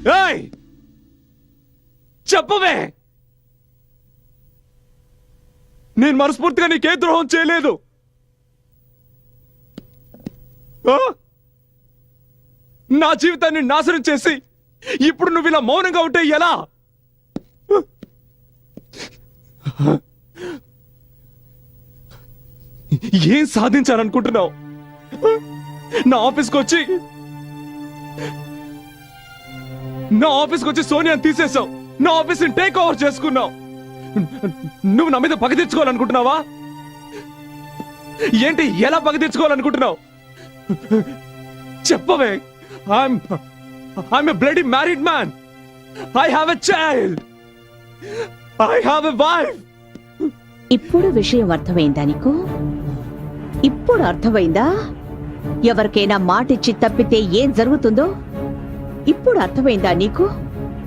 ఏయ్ చెప్పవే, నేను మనస్ఫూర్తిగా నీకే ద్రోహం చేయలేదు. నా జీవితాన్ని నాశనం చేసి ఇప్పుడు నువ్వు ఇలా మౌనంగా ఉంటే ఎలా? ఏం సాధించాలనుకుంటున్నావు? నా ఆఫీస్కి వచ్చి సోనియాని తీసేసావు. నా ఆఫీస్ని టేక్ ఓవర్ చేసుకున్నావు. నువ్వు నా మీద పగ తెచ్చుకోవాలనుకుంటున్నావా? ఏంటి, ఎలా పగ తెచ్చుకోవాలనుకుంటున్నావు? చెప్పవే. I'm a bloody married man. I have a child. I have a wife. ఇప్పుడు విషయం అర్థమైందా నీకు? ఇప్పుడు అర్థమైందా ఎవరికైనా మాటిచ్చి తప్పితే ఏం జరుగుతుందో? ఇప్పుడు అర్థమైందా నీకు?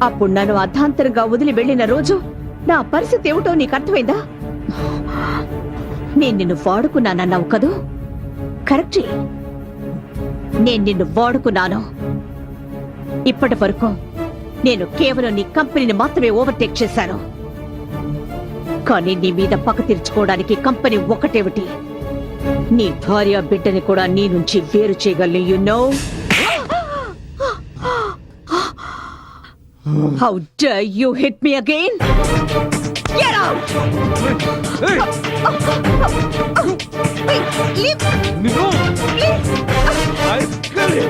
అప్పుడు నన్ను అర్ధాంతరంగా వదిలి వెళ్లిన రోజు నా పరిస్థితి ఏమిటో నీకు అర్థమైందా? నేను నిన్ను వాడుకున్నానన్నావు కదూ? కరెక్టే, నేను నిన్ను వాడుకున్నాను. ఇప్పటి వరకు నేను కేవలం నీ కంపెనీని మాత్రమే ఓవర్టేక్ చేశాను. కానీ నీ మీద పక్క తీర్చుకోవడానికి కంపెనీ ఒకటేమిటి, నీ భార్య బిడ్డని కూడా నీ నుంచి వేరు చేయగలను. You know? How dare you hit me again? Get out! Leave! No! Please! I kill you!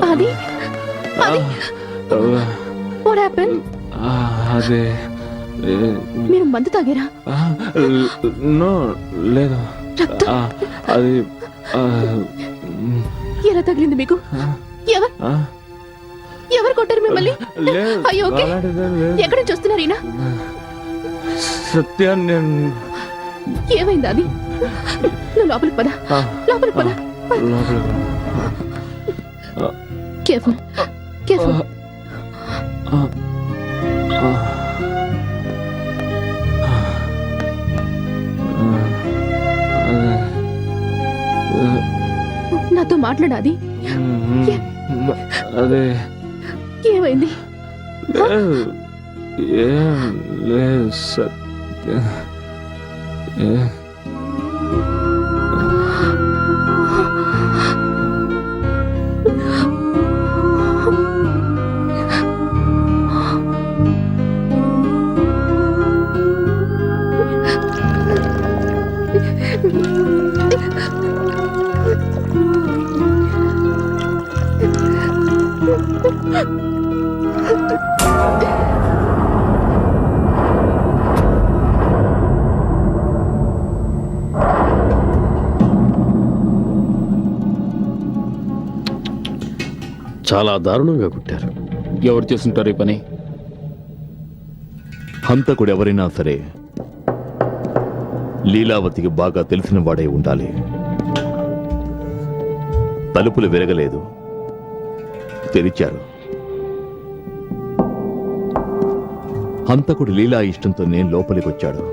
Adi? Adi? What happened? అదే మీరు మందు తాగారా? నో, లేదు. అది ఎలా తగిలింది మీకు? ఎవరు కొట్టారు మిమ్మల్ని? అయ్యో, ఓకే. ఎక్కడి నుంచి వస్తున్నారు ఈయన? సత్య, ఏమైంది అది? నువ్వు లోపలికి పద, లోపలికి పద. Careful, careful. నాతో మాట్లాడాది? అదే ఏమైంది? ఏం లేదు సత్య. చాలా దారుణంగా కుట్టారు. ఎవరు చేస్తుంటారు ఈ పని? హంతకుడు ఎవరైనా సరే లీలావతికి బాగా తెలిసిన వాడై ఉండాలి. తలుపులు విరగలేదు, తెరిచారు. హంతకుడు లీలా ఇష్టంతోనే లోపలికొచ్చాడు.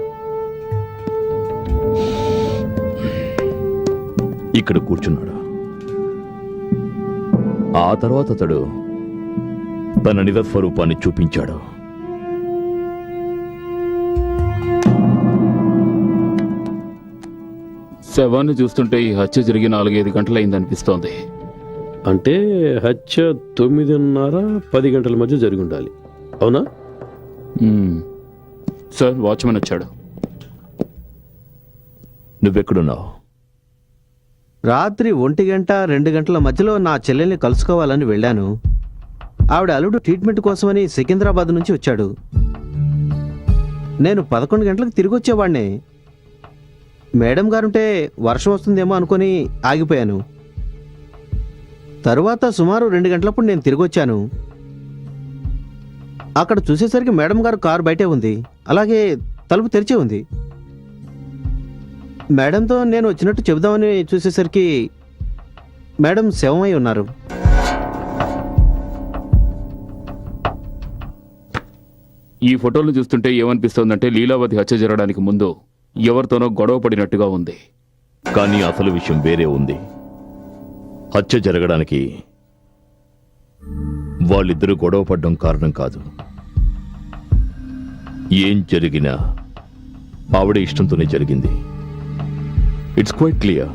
ఇక్కడ కూర్చున్నాడు. ఆ తర్వాత అతడు తన నిజ స్వరూపాన్ని చూపించాడు. శవాన్ని చూస్తుంటే ఈ హత్య జరిగి 4-5 గంటలైందనిపిస్తోంది. అంటే హత్య 9:30-10 గంటల మధ్య జరిగి ఉండాలి, అవునా? సార్, వాచ్మెన్ వచ్చాడు. నువ్వెక్కడున్నావు? రాత్రి 1 గంట 2 గంటల మధ్యలో నా చెల్లెల్ని కలుసుకోవాలని వెళ్ళాను. ఆవిడ అల్లుడు ట్రీట్మెంట్ కోసమని సికింద్రాబాద్ నుంచి వచ్చాడు. నేను 11 గంటలకు తిరిగి వచ్చేవాడిని. మేడం గారుంటే వర్షం వస్తుందేమో అనుకుని ఆగిపోయాను. తరువాత సుమారు 2 గంటలప్పుడు నేను తిరిగి వచ్చాను. అక్కడ చూసేసరికి మేడం గారు కారు బయటే ఉంది, అలాగే తలుపు తెరిచే ఉంది. మేడంతో నేను వచ్చినట్టు చెబుదామని చూసేసరికి మేడం శవమై ఉన్నారు. ఈ ఫోటోలను చూస్తుంటే ఏమనిపిస్తోందంటే లీలావతి హత్య జరగడానికి ముందు ఎవరితోనో గొడవ పడినట్టుగా ఉంది. కానీ అసలు విషయం వేరే ఉంది. హత్య జరగడానికి వాళ్ళిద్దరూ గొడవ పడ్డం కారణం కాదు. ఏం జరిగినా ఆవిడ ఇష్టంతోనే జరిగింది. It's quite clear.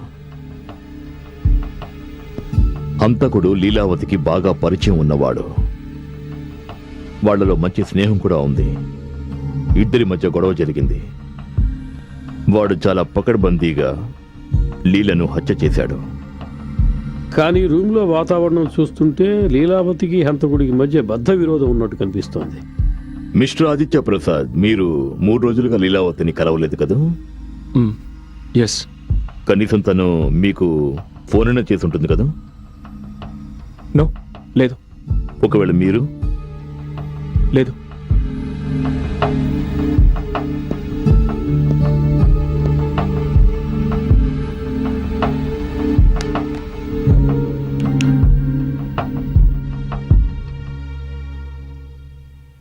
హంతకుడు లీలావతికి బాగా పరిచయం ఉన్నవాడు. వాళ్లలో మంచి స్నేహం కూడా ఉంది. ఇద్దరి మధ్య గొడవ జరిగింది. వాడు చాలా పకడ్బందీగా లీలను హత్య చేశాడు. కానీ రూమ్లో వాతావరణం చూస్తుంటే లీలావతికి హంతకుడికి మధ్య బద్ధ విరోధం ఉన్నట్టు కనిపిస్తోంది. మిస్టర్ ఆదిత్య ప్రసాద్, మీరు 3 రోజులుగా లీలావతిని కలవలేదు కదా? ఎస్. కనీసం తను మీకు ఫోన్ అయినా చేసి ఉంటుంది కదా? నో, లేదు. ఒకవేళ మీరు? లేదు.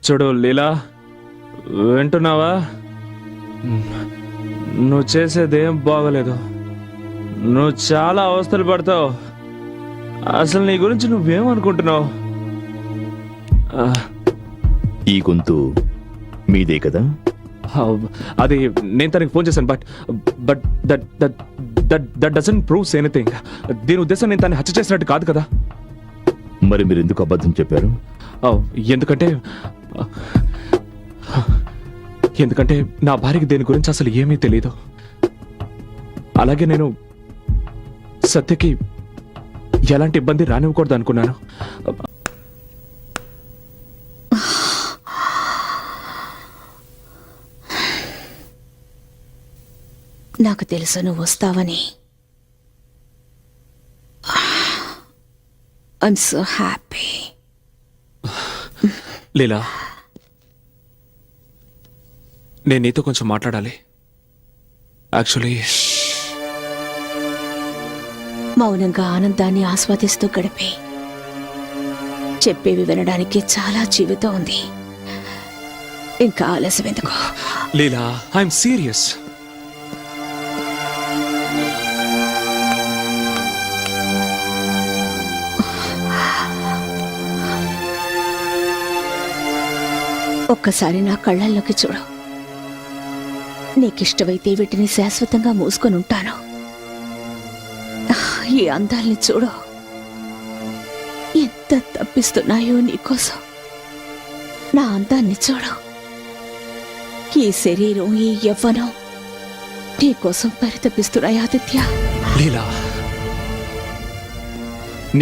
చూడు లీలా, వింటున్నావా? నువ్వు చేసేదేం బాగలేదు. నువ్వు చాలా అవస్థలు పడతావు. అసలు నీ గురించి నువ్వేమనుకుంటున్నావు? ఈ గొంతు మీదే కదా? అది నేను తనకి ఫోన్ చేశాను. But that doesn't proves anything. దీని ఉద్దేశం నేను తను హత్య చేసినట్టు కాదు కదా. మరి మీరు ఎందుకు అబద్ధం చెప్పారు? ఎందుకంటే నా భార్యకి దేని గురించి అసలు ఏమీ తెలియదు. అలాగే నేను సత్యకి ఎలాంటి ఇబ్బంది రానివ్వకూడదు అనుకున్నాను. నాకు తెలుసు నువ్వు వస్తావని. I'm so happy. లీలా, నేను నీతో కొంచెం మాట్లాడాలి. యాక్చువల్లీ మౌనంగా ఆనందాన్ని ఆస్వాదిస్తూ గడిపే చెప్పేవి వినడానికి చాలా జీవితం ఉంది. ఇంకా ఆలస్యం ఎందుకు? లీలా, ఐఎమ్ సీరియస్. ఒక్కసారి నా కళ్ళల్లోకి చూడు. నీకిష్టమైతే వీటిని శాశ్వతంగా మూసుకొని ఉంటాను. ఈ అందాల్ని చూడు, ఎంత తప్పిస్తున్నాయో నీకోసం. నా అందాన్ని చూడు. ఈ శరీరం, ఈ యవ్వనం నీకోసం పరితపిస్తున్నాయి ఆదిత్య. లీలా,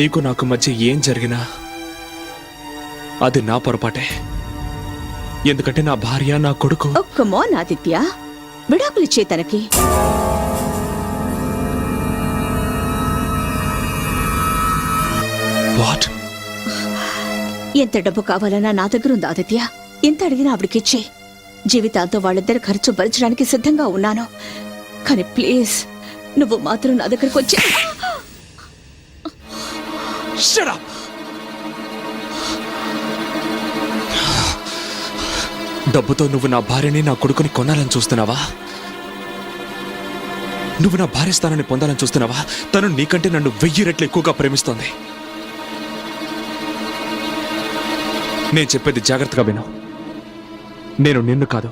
నీకు నాకు మధ్య ఏం జరిగినా అది నా పొరపాటే. ఎందుకంటే నా భార్య, నా కొడుకు. ఒక్క మోన్ ఆదిత్య, విడాకులిచ్చే తనకి. వాట్? ఎంత డబ్బు కావాలన్నా నా దగ్గర ఉంది ఆదిత్య. ఎంత అడిగినా ఆవిడకిచ్చే. జీవితాంతో వాళ్ళిద్దరు ఖర్చు భరించడానికి సిద్ధంగా ఉన్నాను. కానీ ప్లీజ్, నువ్వు మాత్రం నా దగ్గరకు వచ్చి. Shut up! డబ్బుతో నువ్వు నా భార్యని, నా కొడుకుని కొనాలని చూస్తున్నావా? నువ్వు నా భార్య స్థానాన్ని పొందాలని చూస్తున్నావా? తను నీకంటే నన్ను 1000 రెట్లు ఎక్కువగా ప్రేమిస్తోంది. నేను చెప్పేది జాగ్రత్తగా విను. నేను నిన్ను కాదు,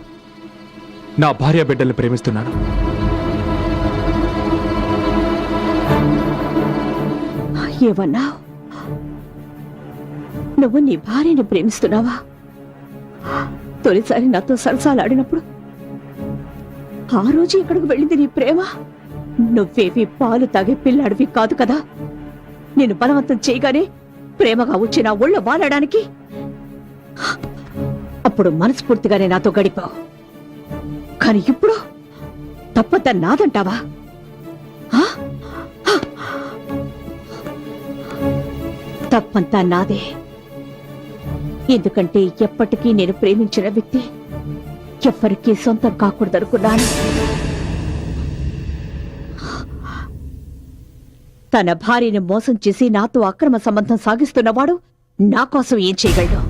నా భార్య బిడ్డల్ని ప్రేమిస్తున్నాను. ఏమన్నా? నువ్వు నీ భార్యని ప్రేమిస్తున్నావా? తొలిసారి నాతో సరసాలాడినప్పుడు ఆ రోజు ఎక్కడికి వెళ్ళింది నీ ప్రేమ? నువ్వేవి పాలు తాగే పిల్లాడివి కాదు కదా. నేను బలవంతం చేయగానే ప్రేమగా వచ్చి నా ఒళ్ళో వాలడానికి. అప్పుడు మనస్ఫూర్తిగానే నాతో గడిపావు. కానీ ఇప్పుడు తప్పంతా నాదంటావా? తప్పంతా నాదే. ఎందుకంటే ఎప్పటికీ నేను ప్రేమించిన వ్యక్తి ఎవ్వరికీ సొంతం కాకూడదనుకున్నాను. తన భార్యను మోసం చేసి నాతో అక్రమ సంబంధం సాగిస్తున్నవాడు నా కోసం ఏం చేయగలడు?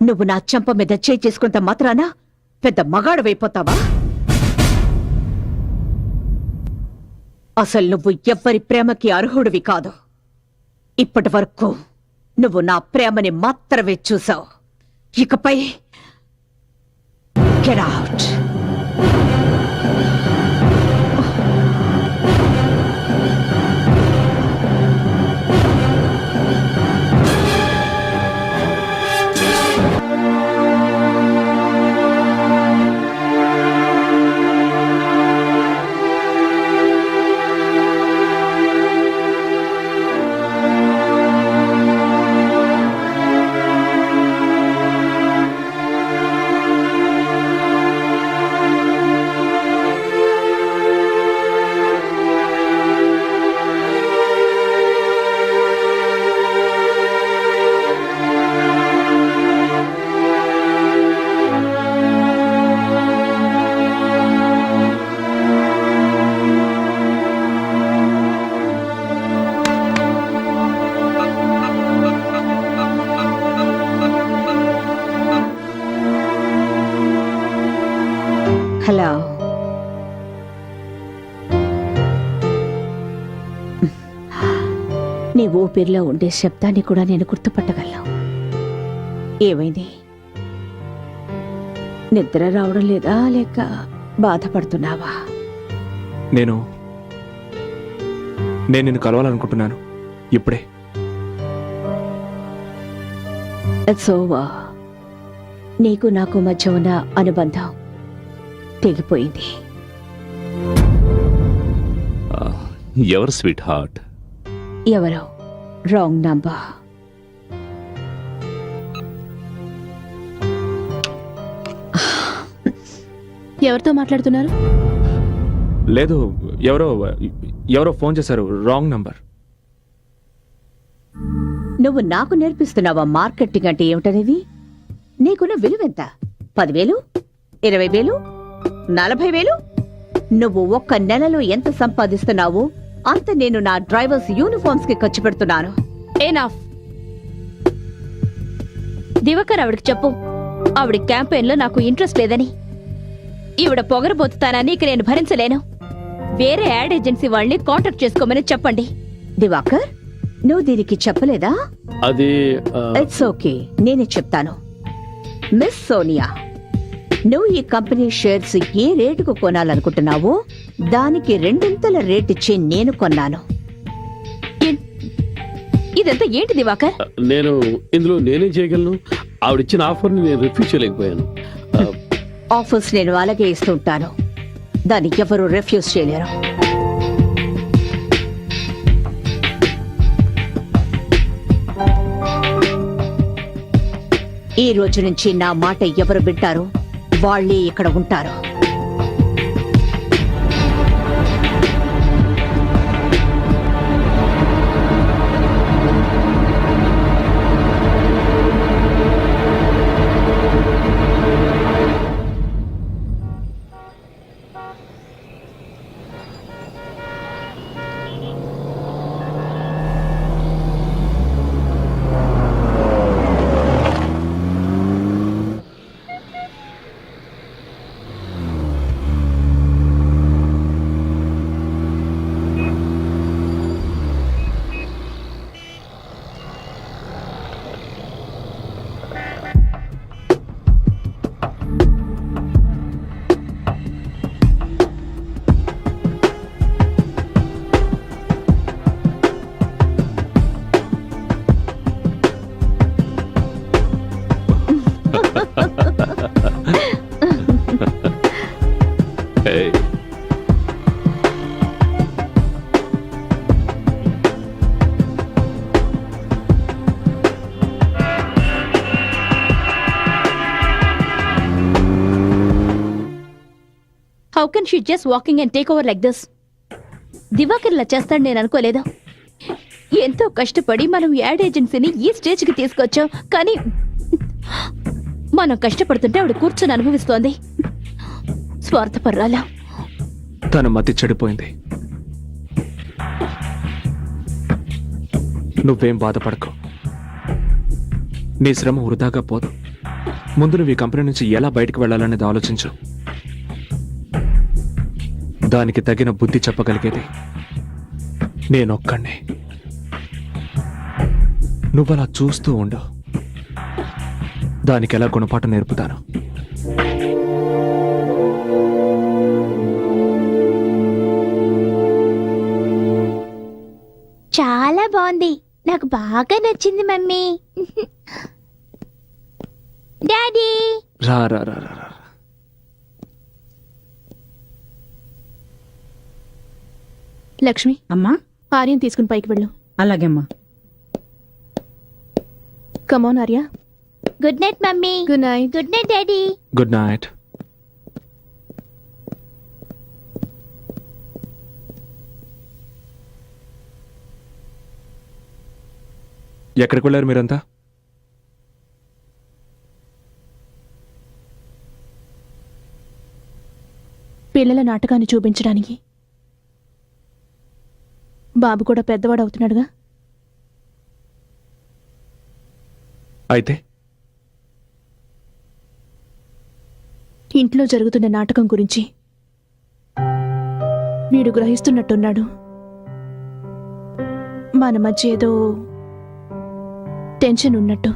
నువ్వు నా చెంప మీద చేయి చేసుకున్నంత మాత్రాన పెద్ద మగాడవైపోతావా? అసలు నువ్వు ఎవ్వరి ప్రేమకి అర్హుడివి కాదు. ఇప్పటి వరకు నువ్వు నా ప్రేమని మాత్రమే చూసావు. ఇకపై గెట్ అవుట్. హలో. నీ ఊపిరిలో ఉండే శబ్దాన్ని కూడా నేను గుర్తుపట్టగలను. ఏమైంది? నిద్ర రావడం లేదా, లేక బాధపడుతున్నావా? నేను నిన్ను కలవాలనుకుంటున్నాను ఇప్పుడే. It's over. నీకు నాకు మధ్య ఉన్న అనుబంధం తెగిపోయింది. ఎవరు స్వీట్ హార్ట్? ఎవరో రాంగ్ నంబర్. ఎవరితో మాట్లాడుతున్నారు? లేదు, ఎవరో ఫోన్ చేశారు. Wrong number. నువ్వు నాకు నేర్పిస్తున్నావా మార్కెటింగ్ అంటే ఏమిటనేది? నీకున్న విలువెంత? 10,000, 20,000, 40,000? నువ్వు ఒక్క నెలలో ఎంత సంపాదిస్తున్నావో అంత నేను నా డ్రైవర్స్ యూనిఫామ్స్ కి ఖర్చు పెడుతున్నాను. ఏనాఫ్. దివాకర్ ఆవిడకి చెప్పు, ఆవిడ క్యాంపెయిన్ లో నాకు ఇంట్రెస్ట్ లేదని. ఈవిడ పొగరబోతుతానని ఇక నేను భరించలేను. వేరే యాడ్ ఏజెన్సీ వాళ్ళని కాంటాక్ట్ చేసుకోమని చెప్పండి. దివాకర్, నువ్వు దీనికి చెప్పలేదా? అది ఇట్స్ ఓకే, నేనే చెప్తాను. మిస్ సోనియా, నువ్వు ఈ కంపెనీ షేర్స్ ఏ రేటుకు కొనాలనుకుంటున్నావో దానికి 2 రేట్ ఇచ్చి నేను కొన్నాను. ఇదంతా ఏంటి దివాకర్? నేను ఇందులో నేనేం చేయగలను? ఆవిడిచ్చిన ఆఫర్ని నేను రిఫ్యూజ్ చేయలేకపోయాను. ఆఫర్స్ నేను అలాగే ఇస్తుంటాను, దాన్ని ఎవరు రిఫ్యూజ్ చేయలేరు. ఈ రోజు నుంచి నా మాట ఎవరు వింటారో వాళ్ళే ఇక్కడ ఉంటారు. Hey. How can she just walking and take over like this? Diwakar ఇలా చేస్తాడు నేను అనుకోలేదు. ఎంతో కష్టపడి మనం యాడ్ ఏజెన్సీని ఈ స్టేజ్కి తీసుకొచ్చాం, కానీ మనం కష్టపడుతుంటే ఆవిడ కూర్చొని అనుభవిస్తోంది. స్వార్థపర్రాలా. తన మతి చెడిపోయింది. నువ్వేం బాధపడకు. నీ శ్రమ వృధాగా పోదు. ముందు నువ్వు ఈ కంపెనీ నుంచి ఎలా బయటకు వెళ్ళాలనేది ఆలోచించు. దానికి తగిన బుద్ధి చెప్పగలిగేది నేనొక్కడినే. నువ్వలా చూస్తూ ఉండు. దానికి ఎలా గుణపాఠం నేర్పుతాను. చాలా బాగుంది, నాకు బాగా నచ్చింది మమ్మీ. డాడీ రా రా రా రా రా. లక్ష్మి, అమ్మా, ఆర్యన్ తీసుకుని పైకి వెళ్ళు. అలాగేమ్మా. Come on Arya. Good night mummy. Good night. Good night daddy. Good night. ఎక్కడికి వెళ్ళారు మీరంతా? పిల్లల నాటకాన్ని చూపించడానికి. బాబు కూడా పెద్దవాడు అవుతున్నాడుగా. అయితే ఇంట్లో జరుగుతున్న నాటకం గురించి వీడు గ్రహిస్తున్నట్టున్నాడు. మన మధ్య ఏదో టెన్షన్ ఉన్నట్టు.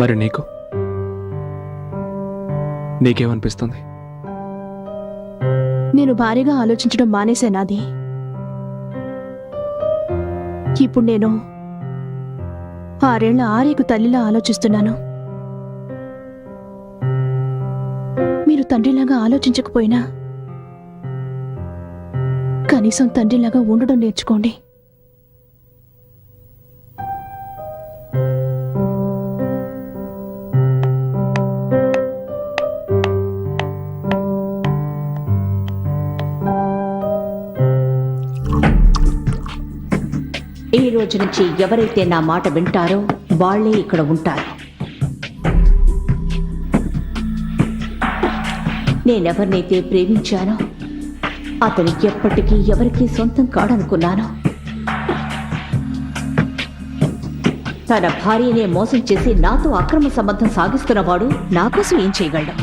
మరి నీకేమనిపిస్తుంది? నేను భారీగా ఆలోచించడం మానేశానాది. ఇప్పుడు నేను 6 ఏళ్ల ఆర్యకు తల్లిలా ఆలోచిస్తున్నాను. మీరు తండ్రిలాగా ఆలోచించకపోయినా కనీసం తండ్రిలాగా ఉండడం నేర్చుకోండి. ఈ రోజు నుంచి ఎవరైతే నా మాట వింటారో వాళ్లే ఇక్కడ ఉంటారు. నేనెవరినైతే ప్రేమించానో అతను ఎప్పటికీ ఎవరికీ సొంతం కాడనుకున్నాను. తన భార్యనే మోసం చేసి నాతో అక్రమ సంబంధం సాగిస్తున్నవాడు నా కోసం ఏం చేయగలడు?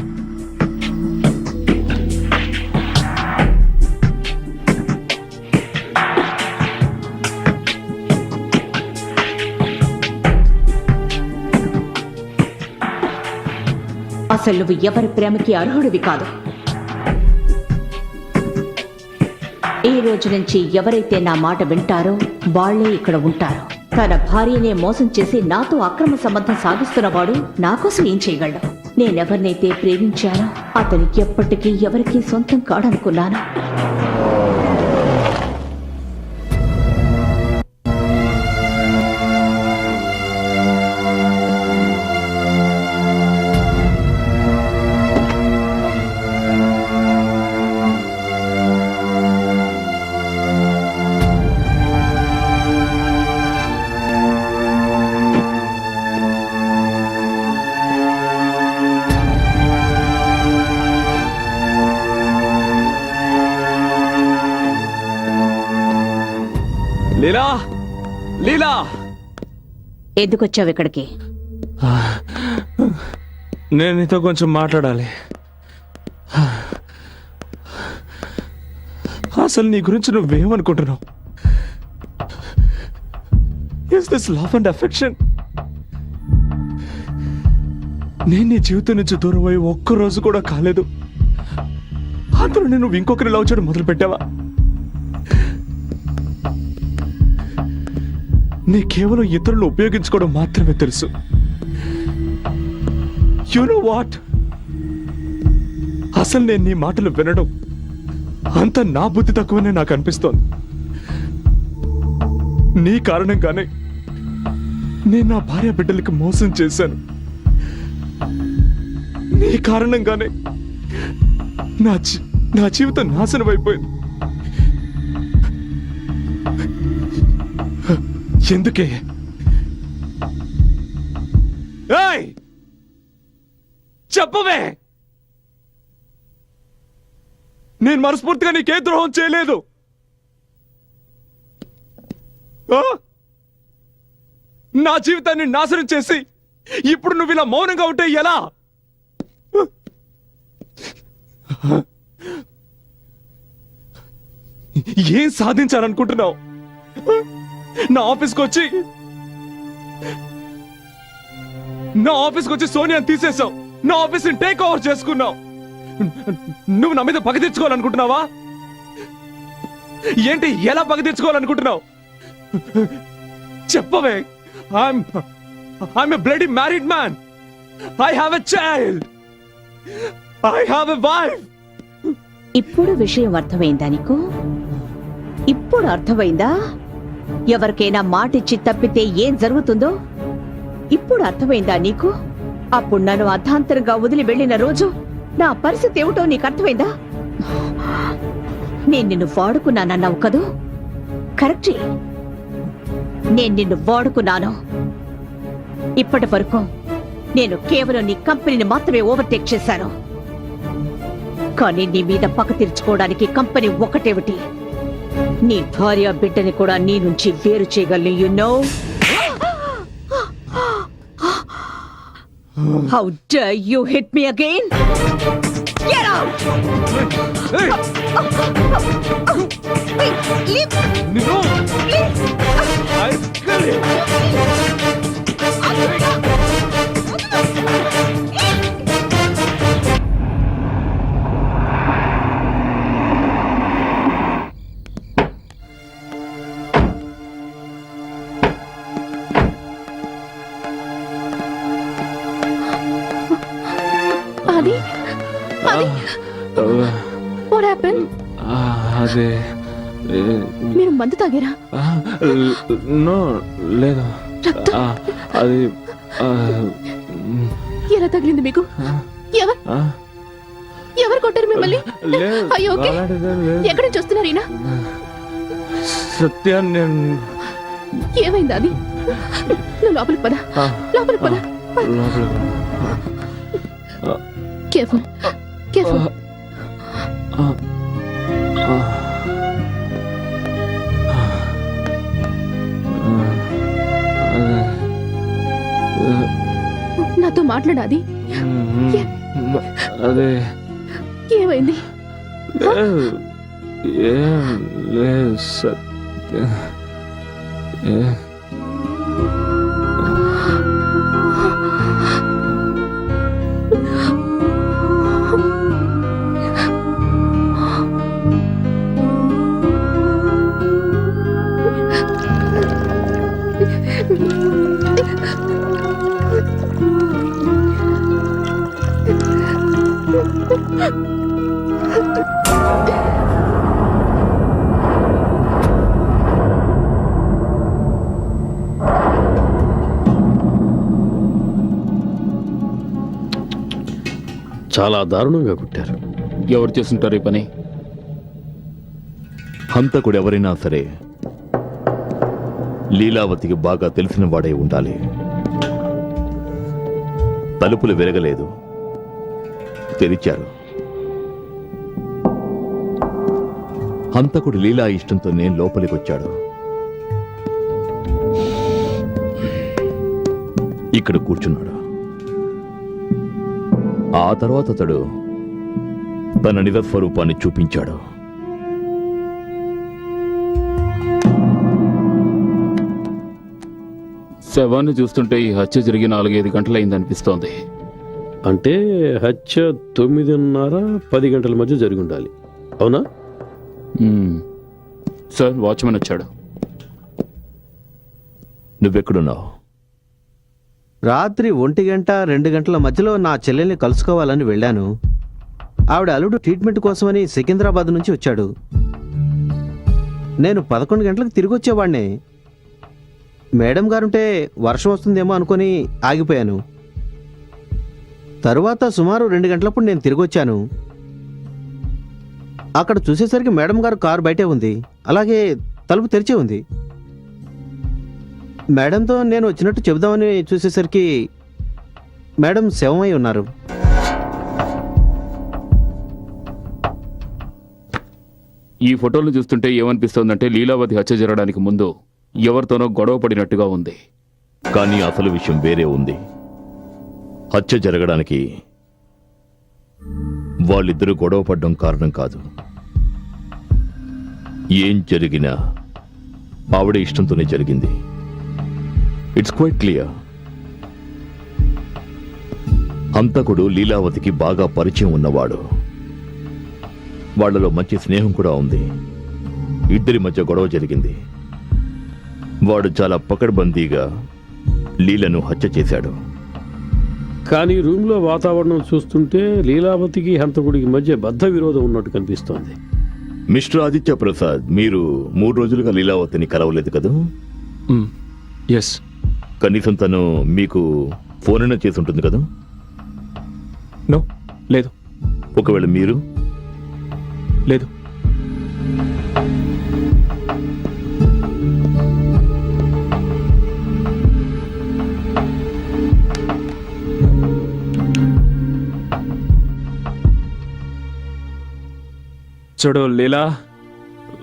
అసలు నువ్వు ఎవరి ప్రేమకి అర్హుడివి కాదు. ఈ రోజు నుంచి ఎవరైతే నా మాట వింటారో వాళ్లే ఇక్కడ ఉంటారు. తన భార్యనే మోసం చేసి నాతో అక్రమ సంబంధం సాగిస్తున్నవాడు నా కోసం ఏం చేయగలడు? నేనెవరినైతే ప్రేమించానో అతను ఎప్పటికీ ఎవరికీ సొంతం కాడనుకున్నాను. లీలా, లీలా, ఎందుకొచ్చావు ఇక్కడికి? నేను నీతో కొంచెం మాట్లాడాలి. అసలు నీ గురించి నువ్వేమనుకుంటున్నావు? Is this love and affection? నేను నీ జీవితం నుంచి దూరం అయ్యి ఒక్కరోజు కూడా కాలేదు. అందులో నేను ఇంకొకరి లవ్ చేయడం మొదలు పెట్టావా? నీ కేవలం ఇతరులు ఉపయోగించుకోవడం మాత్రమే తెలుసు. You know what? అసలు నేను నీ మాటలు వినడం అంత నా బుద్ధి తక్కువనే నాకు అనిపిస్తోంది. నీ కారణంగానే నేను నా భార్య బిడ్డలకి మోసం చేశాను. నీ కారణంగానే నా జీవితం నాశనం అయిపోయింది. ఎందుకే? ఏయ్! చెప్పవే. నేను మనస్ఫూర్తిగా నీకే ద్రోహం చేయలేదు. ఆ? నా జీవితాన్ని నాశనం చేసి ఇప్పుడు నువ్వు ఇలా మౌనంగా ఉంటే ఎలా? ఏం సాధించాలనుకుంటున్నావు? నా ఆఫీస్కి వచ్చి సోనియాని తీసేశావు. నా ఆఫీస్ని టేక్ ఓవర్ చేసుకున్నావు. నువ్వు నా మీద పగ తెచ్చుకోవాలనుకుంటున్నావా? ఏంటి, ఎలా పగ తెచ్చుకోవాలనుకుంటున్నావు? చెప్పవే. I'm a bloody married man. I have a child. I have a wife. ఇప్పుడు విషయం అర్థమైందా నీకు? ఇప్పుడు అర్థమైందా ఎవరికైనా మాటిచ్చి తప్పితే ఏం జరుగుతుందో? ఇప్పుడు అర్థమైందా నీకు? అప్పుడు నన్ను అర్ధాంతరంగా వదిలి వెళ్ళిన రోజు నా పరిస్థితి ఏమిటో నీకు అర్థమైందా? నేను నిన్ను వాడుకున్నానన్నావు కదూ? కరెక్టే, నేను నిన్ను వాడుకున్నాను. ఇప్పటి వరకు నేను కేవలం నీ కంపెనీని మాత్రమే ఓవర్టేక్ చేశాను. కానీ నీ మీద పక్క తీర్చుకోవడానికి కంపెనీ ఒకటేమిటి, నీ భార్య బిడ్డని కూడా నీ నుంచి వేరు చేయగలను. You know how dare you hit me again? Get out! అది అది వాట్ హ్యాపెన్? అదే మీరు మందు తాగారా? నో, లేదు. రక్తం అది ఎలా తగిలింది మీకు? ఎవరు కొట్టారు మిమ్మల్ని? అయ్యో, ఓకే. ఎక్కడి నుంచి వస్తున్నారు ఈయన? సత్య, నేను ఏమైంది? అది నువ్వు లోపలికి పద, లోపలికి పద. Careful, careful. నాతో మాట్లాడాది? అదే ఏమైంది? ఏం లేదు సత్య. చాలా దారుణంగా కొట్టారు. ఎవరు చేస్తుంటారు ఈ పని? హంతకుడు ఎవరైనా సరే లీలావతికి బాగా తెలిసిన వాడై ఉండాలి. తలుపులు వెరగలేదు, తెరిచారు. హంతకుడు లీలా ఇష్టంతోనే లోపలికొచ్చాడు. ఇక్కడ కూర్చున్నాడు. ఆ తర్వాత అతడు తన నిజ స్వరూపాన్ని చూపించాడు. శవాన్ని చూస్తుంటే ఈ హత్య జరిగి 4-5 గంటలైంది అనిపిస్తోంది. అంటే హత్య 9:30-10 గంటల మధ్య జరిగి ఉండాలి, అవునా? సార్, వాచ్మెన్ వచ్చాడు. నువ్వెక్కడున్నావు? రాత్రి 1 గంట 2 గంటల మధ్యలో నా చెల్లెల్ని కలుసుకోవాలని వెళ్ళాను. ఆవిడ అల్లుడు ట్రీట్మెంట్ కోసమని సికింద్రాబాద్ నుంచి వచ్చాడు. నేను 11 గంటలకు తిరిగి వచ్చేవాడినే. మేడం గారుంటే వర్షం వస్తుందేమో అనుకొని ఆగిపోయాను. తరువాత సుమారు 2 గంటలప్పుడు నేను తిరిగి వచ్చాను. అక్కడ చూసేసరికి మేడం గారు కారు బయటే ఉంది, అలాగే తలుపు తెరిచే ఉంది. మేడంతో నేను వచ్చినట్టు చెబుదామని చూసేసరికి మేడం శవమై ఉన్నారు. ఈ ఫోటోలు చూస్తుంటే ఏమనిపిస్తోందంటే లీలావతి హత్య జరగడానికి ముందు ఎవరితోనో గొడవ పడినట్టుగా ఉంది. కానీ అసలు విషయం వేరే ఉంది. హత్య జరగడానికి వాళ్ళిద్దరూ గొడవ పడ్డం కారణం కాదు. ఏం జరిగినా ఆవిడ ఇష్టంతోనే జరిగింది. It's quite clear. హంతకుడు లీలావతికి బాగా పరిచయం ఉన్నవాడు. వాళ్లలో మంచి స్నేహం కూడా ఉంది. ఇద్దరి మధ్య గొడవ జరిగింది. వాడు చాలా పకడ్బందీగా లీలను హత్య చేశాడు. కానీ రూమ్లో వాతావరణం చూస్తుంటే లీలావతికి హంతకుడికి మధ్య బద్ధ విరోధం ఉన్నట్టు కనిపిస్తోంది. మిస్టర్ ఆదిత్య ప్రసాద్, మీరు 3 రోజులుగా లీలావతిని కలవలేదు కదా? ఎస్. కనీసం తను మీకు ఫోన్ అయినా చేసి ఉంటుంది కదా? నో, లేదు. ఒకవేళ మీరు? లేదు. చూడు లీలా,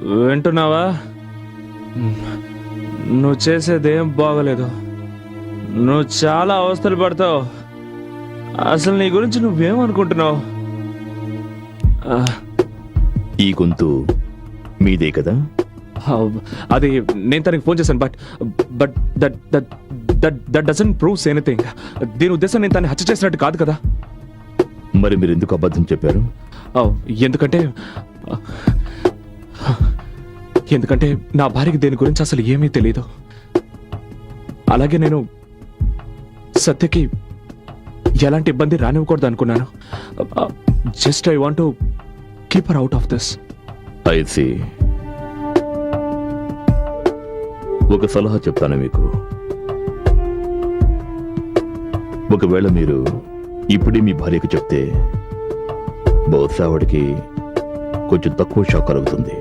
వింటున్నావా? నువ్వు చేసేదేం బాగలేదు. నువ్వు చాలా అవస్థలు పడతావు. అసలు నీ గురించి నువ్వేమనుకుంటున్నావు? ఈ గొంతు మీదే కదా? అది నేను తనకి ఫోన్ చేశాను. But but that that that that doesn't proves anything. దీని ఉద్దేశం నేను తనని హత్య చేసినట్టు కాదు కదా. మరి మీరు ఎందుకు అబద్ధం చెప్పారు? ఎందుకంటే ఎందుకంటే నా భార్యకి దీని గురించి అసలు ఏమీ తెలీదు. అలాగే నేను సత్యకి ఎలాంటి ఇబ్బంది రానివ్వకూడదు అనుకున్నాను. Just I want to keep her out of this. I see. ఒక సలహా చెప్తాను మీకు. ఒకవేళ మీరు ఇప్పుడే మీ భార్యకు చెప్తే బహుశా ఆవిడికి కొంచెం తక్కువ షాక్ కలుగుతుంది.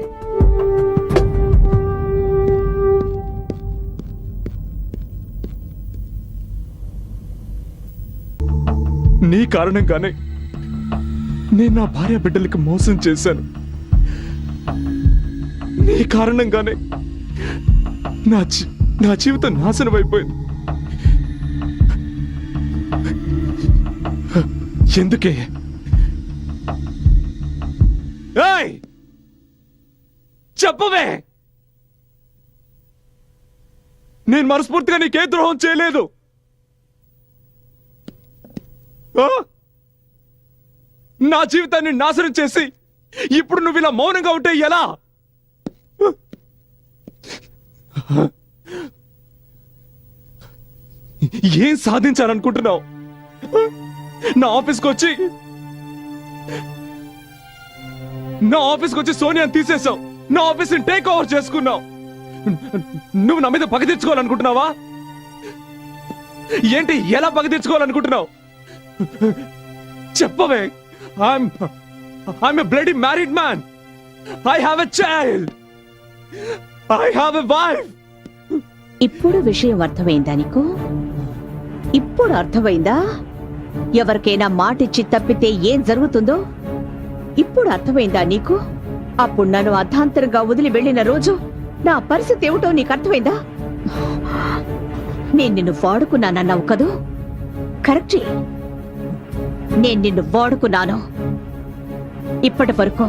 నీ కారణంగానే నేను నా భార్య బిడ్డలకి మోసం చేశాను. నీ కారణంగానే నా జీవితం నాశనం అయిపోయింది. ఎందుకే? ఏయ్! చెప్పవే. నేను మనస్ఫూర్తిగా నీకే ద్రోహం చేయలేదు. నా జీవితాన్ని నాశనం చేసి ఇప్పుడు నువ్వు ఇలా మౌనంగా ఉంటే ఎలా? ఏం సాధించాలనుకుంటున్నావు? నా ఆఫీస్కి వచ్చి సోనియాని తీసేశావు. నా ఆఫీస్ని టేక్ ఓవర్ చేసుకున్నావు. నువ్వు నా మీద పగ తెచ్చుకోవాలనుకుంటున్నావా? ఏంటి, ఎలా పగ తెచ్చుకోవాలనుకుంటున్నావు? చెప్పవే. I'm a bloody married man. I have a child. I have a wife. ఇప్పుడు విషయం అర్థమైందా నీకు? ఇప్పుడు అర్థమైందా ఎవరికైనా మాటిచ్చి తప్పితే ఏం జరుగుతుందో? ఇప్పుడు అర్థమైందా నీకు? అప్పుడు నన్ను అర్ధాంతరంగా వదిలి వెళ్ళిన రోజు నా పరిస్థితి ఏమిటో నీకు అర్థమైందా? నేను నిన్ను వాడుకున్నానన్నావు కదూ? కరెక్టే, నేను నిన్ను వాడుకున్నాను. ఇప్పటి వరకు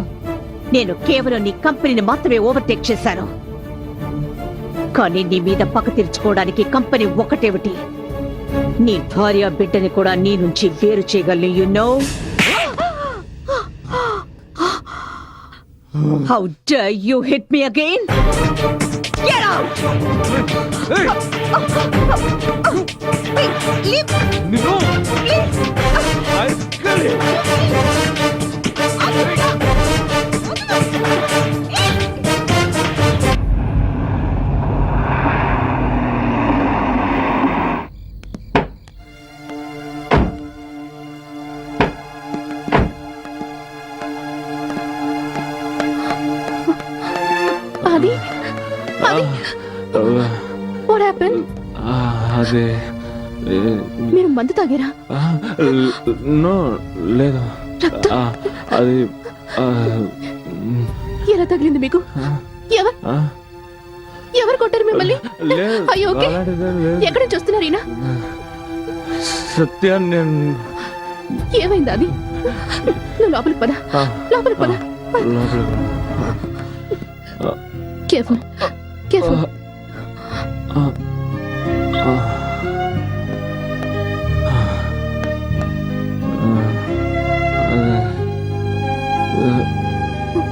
నేను కేవలం నీ కంపెనీని మాత్రమే ఓవర్టేక్ చేశాను. కానీ నీ మీద పక్క తీర్చుకోవడానికి కంపెనీ ఒకటేమిటి, నీ భార్య బిడ్డని కూడా నీ నుంచి వేరు చేయగలను. You know? How dare you hit me again? Get out! Adi? What happened? అదే మీరు మందు తాగారా? నో లేదు. రక్తం ఆ, అది ఆ, ఎలా తగిలింది మీకు? ఎవరు ఆ, ఎవరు కొట్టారు మిమ్మల్ని? లేదు. అయ్యో, ఓకే. అలాంటిదేం లేదు. ఎక్కడి నుంచి వస్తున్నారు ఈయన? సత్య నేను ఏమైంది అది? నువ్వు లోపలికి పద, ఆ, లోపలికి పద. లోపలికి. Careful, careful. ఆ, ఆ,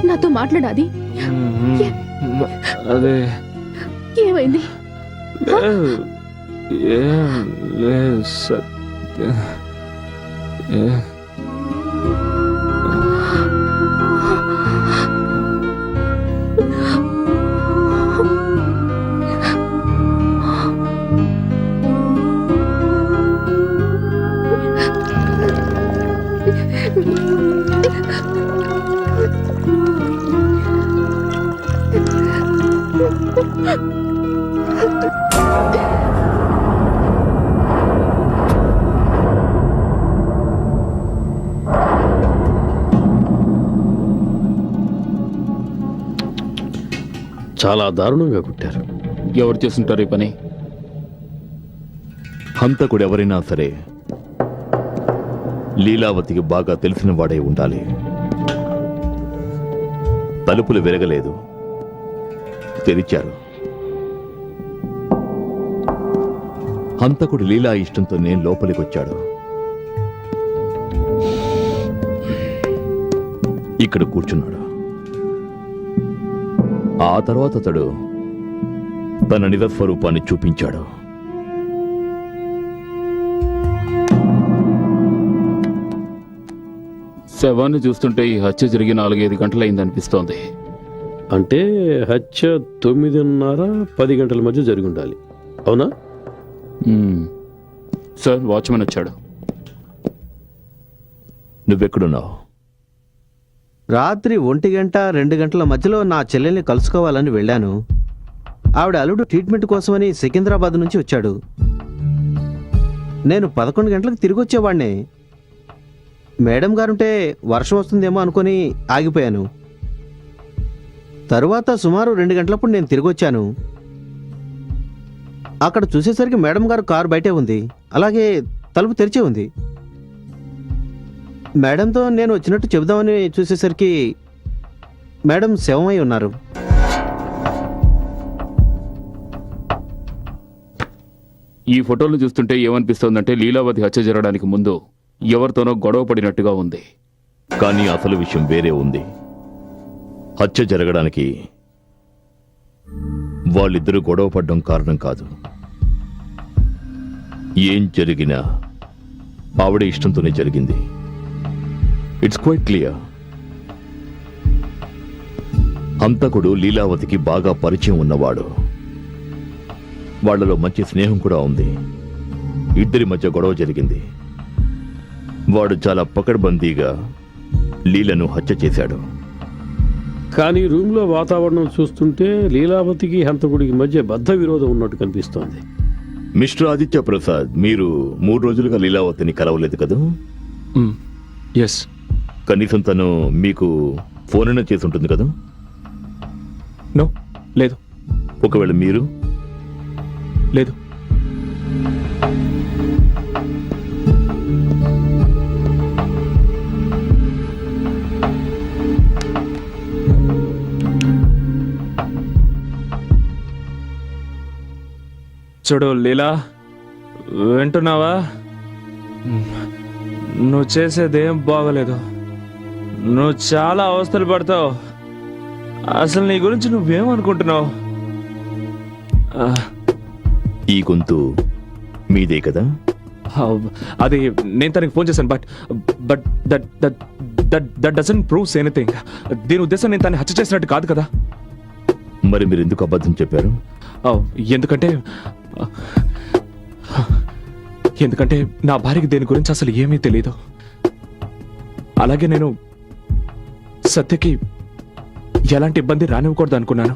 నాతో మాట్లాడాది. అదే ఏమైంది? లేదు. ఏం లేదు సత్య. చాలా దారుణంగా కొట్టారు. ఎవరు చేస్తుంటారు ఈ పని? హంతకుడు ఎవరైనా సరే లీలావతికి బాగా తెలిసిన వాడే ఉండాలి. తలుపులు వెరగలేదు, తెరిచారు. హంతకుడు లీలా ఇష్టంతోనే లోపలికొచ్చాడు. ఇక్కడ కూర్చున్నాడు. ఆ తర్వాత అతడు తన నిజస్వరూపాన్ని చూపించాడు. శవాన్ని చూస్తుంటే ఈ హత్య జరిగి 4-5 గంటలైంది అనిపిస్తోంది. అంటే హత్య 9:30-10 గంటల మధ్య జరిగి ఉండాలి. అవునా? సార్, వాచ్మెన్ వచ్చాడు. నువ్వెక్కడున్నావు? రాత్రి 1-2 గంటల మధ్యలో నా చెల్లెల్ని కలుసుకోవాలని వెళ్ళాను. ఆవిడ అల్లుడు ట్రీట్మెంట్ కోసమని సికింద్రాబాద్ నుంచి వచ్చాడు. నేను 11 గంటలకు తిరిగి వచ్చేవాడిని. మేడం గారుంటే వర్షం వస్తుందేమో అనుకుని ఆగిపోయాను. తరువాత సుమారు 2 గంటలప్పుడు నేను తిరిగి వచ్చాను. అక్కడ చూసేసరికి మేడం గారు కారు బయటే ఉంది, అలాగే తలుపు తెరిచే ఉంది. మేడంతో నేను వచ్చినట్టు చెబుదామని చూసేసరికి మేడం శవమై ఉన్నారు. ఈ ఫోటోలు చూస్తుంటే ఏమనిపిస్తోందంటే లీలావతి హత్య జరగడానికి ముందు ఎవరితోనో గొడవ పడినట్టుగా ఉంది. కానీ అసలు విషయం వేరే ఉంది. హత్య జరగడానికి వాళ్ళిద్దరూ గొడవ పడ్డం కారణం కాదు. ఏం జరిగినా ఆవిడ ఇష్టంతోనే జరిగింది. It's quite clear. హంతకుడు లీలావతికి బాగా పరిచయం ఉన్నవాడు. వాళ్లలో మంచి స్నేహం కూడా ఉంది. ఇద్దరి మధ్య గొడవ జరిగింది. వాడు చాలా పకడ్బందీగా లీలను హత్య చేశాడు. కానీ రూమ్లో వాతావరణం చూస్తుంటే లీలావతికి హంతకుడికి మధ్య బద్ధ విరోధం ఉన్నట్టు కనిపిస్తోంది. మిస్టర్ ఆదిత్య ప్రసాద్, మీరు 3 రోజులుగా లీలావతిని కలవలేదు కదా? ఎస్. కనీసం తను మీకు ఫోన్ అయినా చేసి ఉంటుంది కదా? నో, లేదు. ఒకవేళ మీరు? లేదు. చూడు లీలా, వింటున్నావా? నువ్వు చేసేదేం బాగలేదు. నువ్వు చాలా అవస్థలు పడతావు. అసలు నీ గురించి నువ్వేమనుకుంటున్నావు? ఈ గొంతు మీదే కదా? అది నేను తనకి ఫోన్ చేశాను. But that doesn't proves anything. దీని ఉద్దేశం నేను తనని హత్య చేసినట్టు కాదు కదా. మరి మీరు ఎందుకు అబద్ధం చెప్పారు? ఎందుకంటే నా భార్యకి దేని గురించి అసలు ఏమీ తెలియదు. అలాగే నేను సత్యకి ఎలాంటి ఇబ్బంది రానివ్వకూడదు అనుకున్నాను.